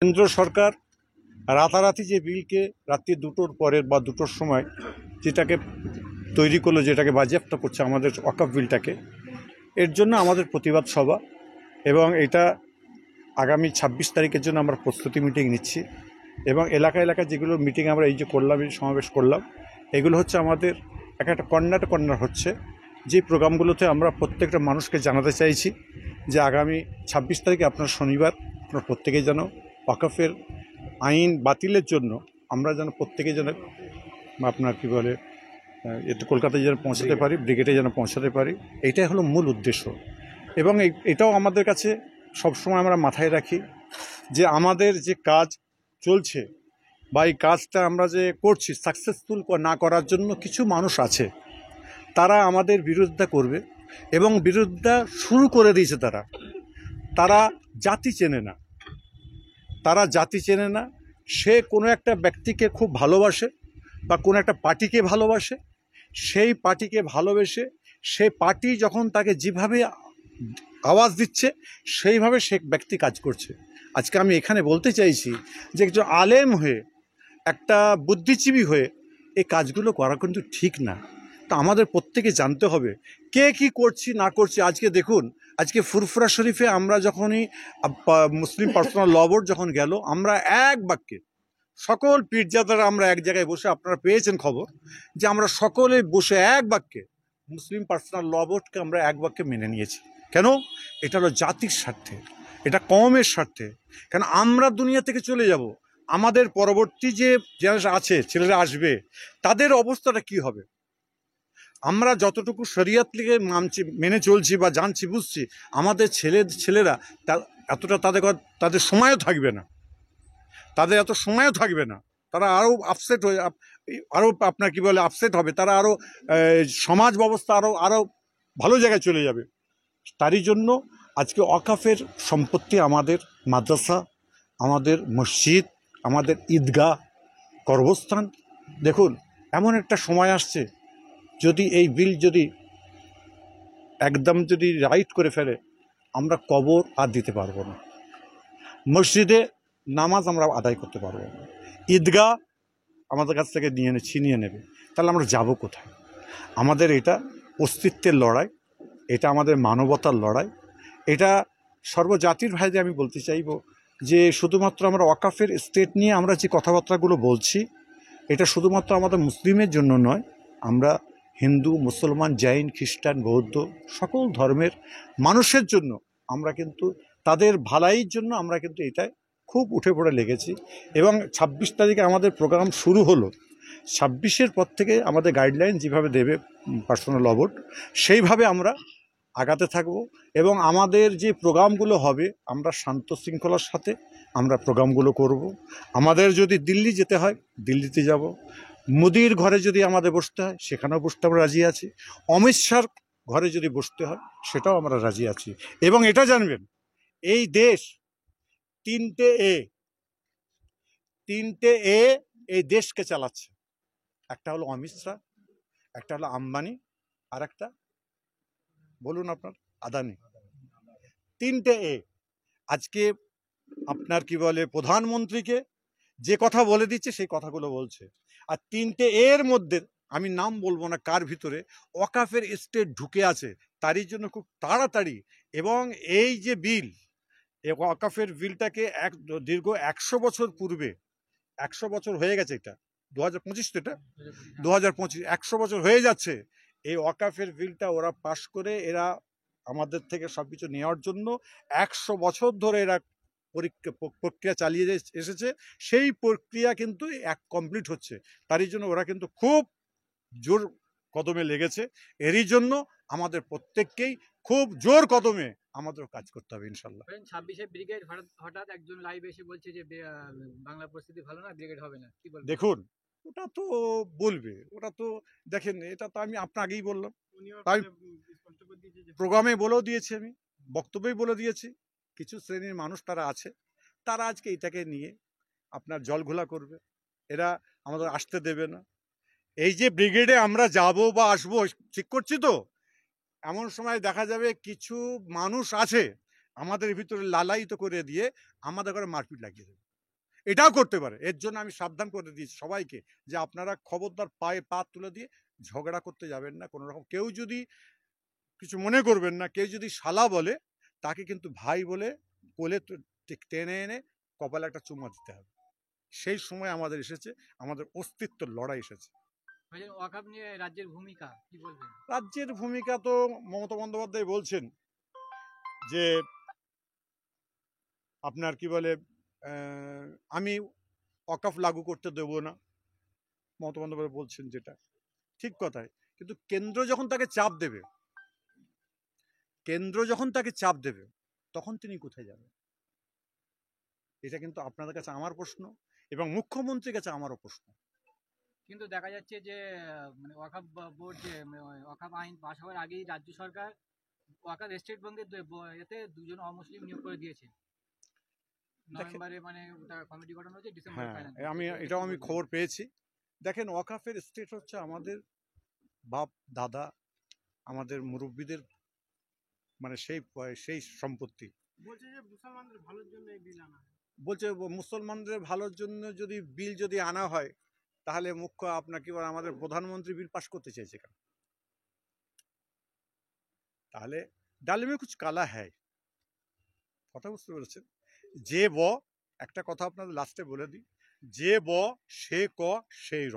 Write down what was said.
কেন্দ্র সরকার রাতারাতি যে বিলকে রাত্রি 2টোর পরে বা 2টোর সময় যেটাকে তৈরি করলো, যেটাকে বাজেয়াপ্ত করছে আমাদের ওয়াকফ বিলটাকে, এর জন্য আমাদের প্রতিবাদ সভা এবং এটা আগামী 26 তারিখের জন্য আমরা প্রস্তুতি মিটিং নিচ্ছি। এবং এলাকা যেগুলো মিটিং আমরা এই যে করলাম, এই সমাবেশ করলাম, এগুলো হচ্ছে আমাদের একটা কর্নার হচ্ছে যে প্রোগ্রামগুলোতে আমরা প্রত্যেকটা মানুষকে জানাতে চাইছি যে আগামী 26 তারিখে আপনার শনিবার আপনার প্রত্যেকেই যেন ওয়াকফের আইন বাতিলের জন্য আমরা যেন প্রত্যেকে যেন আপনার কী বলে এতে কলকাতায় যেন পৌঁছাতে পারি, ব্রিগেডে যেন পৌঁছাতে পারি, এইটাই হলো মূল উদ্দেশ্য। এবং এটাও আমাদের কাছে সবসময় আমরা মাথায় রাখি যে আমাদের যে কাজ চলছে বা এই কাজটা আমরা যে করছি সাকসেসফুল না করার জন্য কিছু মানুষ আছে, তারা আমাদের বিরোধিতা করবে এবং বিরোধিতা শুরু করে দিয়েছে। তারা জাতি চেনে না, সে কোনো একটা ব্যক্তিকে খুব ভালোবাসে বা কোনো একটা পার্টিকে ভালোবাসে, সেই পার্টিকে ভালোবেসে সেই পার্টি যখন তাকে যেভাবে আওয়াজ দিচ্ছে সেইভাবে সে ব্যক্তি কাজ করছে। আজকে আমি এখানে বলতে চাইছি যে একজন আলেম হয়ে, একটা বুদ্ধিজীবী হয়ে এই কাজগুলো করা কিন্তু ঠিক না। তো আমাদের প্রত্যেকে জানতে হবে কে কি করছি না করছি। আজকে দেখুন, আজকে ফুরফুরা শরীফে আমরা যখনই মুসলিম পার্সোনাল ল বোর্ড যখন গেল, আমরা এক বাক্যে সকল পীরজাদারা আমরা এক জায়গায় বসে, আপনারা পেয়েছেন খবর যে আমরা সকলে বসে এক বাক্যে মুসলিম পার্সোনাল ল বোর্ডকে আমরা এক বাক্যে মেনে নিয়েছি। কেন? এটা হলো জাতির স্বার্থে, এটা কওমের স্বার্থে। কেন আমরা দুনিয়া থেকে চলে যাব, আমাদের পরবর্তী যে যারা আছে, ছেলেরা আসবে, তাদের অবস্থাটা কি হবে? আমরা যতটুকু শরিয়ত লিগে মানছি, মেনে চলছি বা জানছি, বুঝছি, আমাদের ছেলেরা এতটা তাদের সময়ও থাকবে না, এত সময়ও থাকবে না। তারা আরও আপসেট হয়ে আপনার কী বলে আপসেট হবে, তারা আরও সমাজ ব্যবস্থা আরও ভালো জায়গায় চলে যাবে। তারই জন্য আজকে ওয়াকফের সম্পত্তি আমাদের মাদ্রাসা, আমাদের মসজিদ, আমাদের ঈদগাহ, কর্মস্থান। দেখুন, এমন একটা সময় আসছে, যদি এই বিল একদম রাইট করে ফেলে, আমরা কবর আর দিতে পারবো না, মসজিদে নামাজ আমরা আদায় করতে পারবো না, ঈদগাহ আমাদের কাছ থেকে ছিনিয়ে নেবে। তাহলে আমরা যাব কোথায়? আমাদের এটা অস্তিত্বের লড়াই, এটা আমাদের মানবতার লড়াই। এটা সর্বজাতির ভাইদের আমি বলতে চাইব যে শুধুমাত্র আমরা ওয়াকফের স্টেট নিয়ে আমরা যে কথাবার্তাগুলো বলছি, এটা শুধুমাত্র আমাদের মুসলিমের জন্য নয়, আমরা হিন্দু, মুসলমান, জৈন, খ্রিস্টান, বৌদ্ধ সকল ধর্মের মানুষের জন্য আমরা কিন্তু তাদের ভালাইয়ের জন্য আমরা কিন্তু এটায় খুব উঠে পড়ে লেগেছি। এবং 26 তারিখে আমাদের প্রোগ্রাম শুরু হলো। 26-এর পর থেকে আমাদের গাইডলাইন যেভাবে দেবে পার্সোনাল ল বোর্ড, সেইভাবে আমরা আগাতে থাকব। এবং আমাদের যে প্রোগ্রামগুলো হবে, আমরা শান্ত শৃঙ্খলার সাথে আমরা প্রোগ্রামগুলো করব। আমাদের যদি দিল্লি যেতে হয়, দিল্লিতে যাব। মোদির ঘরে যদি আমাদের বসতে হয়, সেখানেও বসতে আমরা রাজি আছি। অমিত শাহর ঘরে যদি বসতে হয়, সেটাও আমরা রাজি আছি। এবং এটা জানবেন, এই দেশ তিনটে এই দেশকে চালাচ্ছে। একটা হলো অমিত শাহ, একটা হলো আম্বানি, আর একটা বলুন আপনার আদানি। তিনটে আজকে আপনার কি বলে প্রধানমন্ত্রীকে যে কথা বলে দিচ্ছে সেই কথাগুলো বলছে। আর তিনটে এর মধ্যে আমি নাম বলবো না কার ভিতরে ওয়াকফের স্টেট ঢুকে আছে। তারই জন্য খুব তাড়াতাড়ি, এবং এই যে বিল, এই ওয়াকফের বিলটাকে দীর্ঘ 100 বছর পূর্বে, 100 বছর হয়ে গেছে, এটা 2025, তো এটা 2025, 100 বছর হয়ে যাচ্ছে। এই ওয়াকফের বিলটা ওরা পাশ করে, এরা আমাদের থেকে সব কিছু নেওয়ার জন্য 100 বছর ধরে এরা প্রক্রিয়া চালিয়ে এসেছে। সেই প্রক্রিয়া কিন্তু কমপ্লিট হচ্ছে। তারই জন্য ওরা কিন্তু খুব জোর কদমে লেগেছে। এরই জন্য আমাদের প্রত্যেককেই খুব জোর কদমে আমাদের কাজ করতে হবে ইনশাল্লাহ। 26-এ ব্রিগেড হঠাৎ একজন লাইভ এসে বলছে যে বাংলা পরিস্থিতি ভালো না, ব্রিগেড হবে না, কি বলবেন? দেখুন, ওটা তো বলবে, ওটা তো দেখেন, এটা তো আমি আপনার আগেই বললাম, তাই প্রোগ্রামে বলেও দিয়েছি, আমি বক্তব্যই বলে দিয়েছি। কিছু শ্রেণীর মানুষ তারা আছে, তারা আজকে এটাকে নিয়ে আপনার জলঘোলা করবে, এরা আমাদের আসতে দেবে না। এই যে ব্রিগেডে আমরা যাব বা আসবো ঠিক করছি, তো এমন সময় দেখা যাবে কিছু মানুষ আছে আমাদের ভিতরে লালায়িত করে দিয়ে আমাদের ঘরে মারপিট লাগিয়ে দেবে। এটাও করতে পারে। এর জন্য আমি সাবধান করে দিয়েছি সবাইকে যে আপনারা খবরদার পায়ে পা তুলে দিয়ে ঝগড়া করতে যাবেন না কোনো রকম। কেউ যদি কিছু মনে করবেন না, কেউ যদি শালা বলে তাকে কিন্তু ভাই বলে কোলে টেনে এনে কপালে একটা চুমা দিতে হবে। সেই সময় আমাদের এসেছে, আমাদের অস্তিত্বের লড়াই এসেছে। ভাইজান, ওয়াকআপ নিয়ে রাজ্যের ভূমিকা কি বলবেন? রাজ্যের ভূমিকা তো মমতা বন্দ্যোপাধ্যায় বলছেন যে আপনার কি বলে আমি ওয়াকফ লাগু করতে দেবো না, মমতা বন্দ্যোপাধ্যায় বলছেন যেটা ঠিক কথাই। কিন্তু কেন্দ্র যখন তাকে চাপ দেবে, তখন তিনি কোথায় যাবেন? এটা কিন্তু আপনাদের কাছে আমার প্রশ্ন এবং মুখ্যমন্ত্রীর কাছে আমারও প্রশ্ন। কিন্তু দেখা যাচ্ছে যে মানে ওয়াকআপ বোর্ড যে ওয়াকআপ আইন পাশ হওয়ার আগেই রাজ্য সরকার ওয়াকআপ স্টেট ব্যাংকের এতে দুজন অমুসলিম নিয়োগ করে দিয়েছে নভেম্বরে, মানে ওটা কমিটি গঠন হয়েছে, ডিসেম্বরে হ্যাঁ, ফাইনাল। এটাও আমি খবর পেয়েছি। দেখেন, ওয়াকফের স্টেট হচ্ছে আমাদের বাপ দাদা, আমাদের মুরব্বীদের, মানে সেই সম্পত্তি। বলছে যে মুসলমানদের ভালোর জন্য এই বিল আনা, বলছে মুসলমানদের ভালোর জন্য যদি বিল যদি আনা হয়, তাহলে মুখ্য আপনার কি বলে আমাদের প্রধানমন্ত্রী বিল পাশ করতে চাইছে কেন? তাহলে ডাল মে কুছ কালা হ্যায়। কথা বুঝতে পেরেছেন? যে ব, একটা কথা আপনাদের লাস্টে বলে দিই, যে ব সে ক সেই র।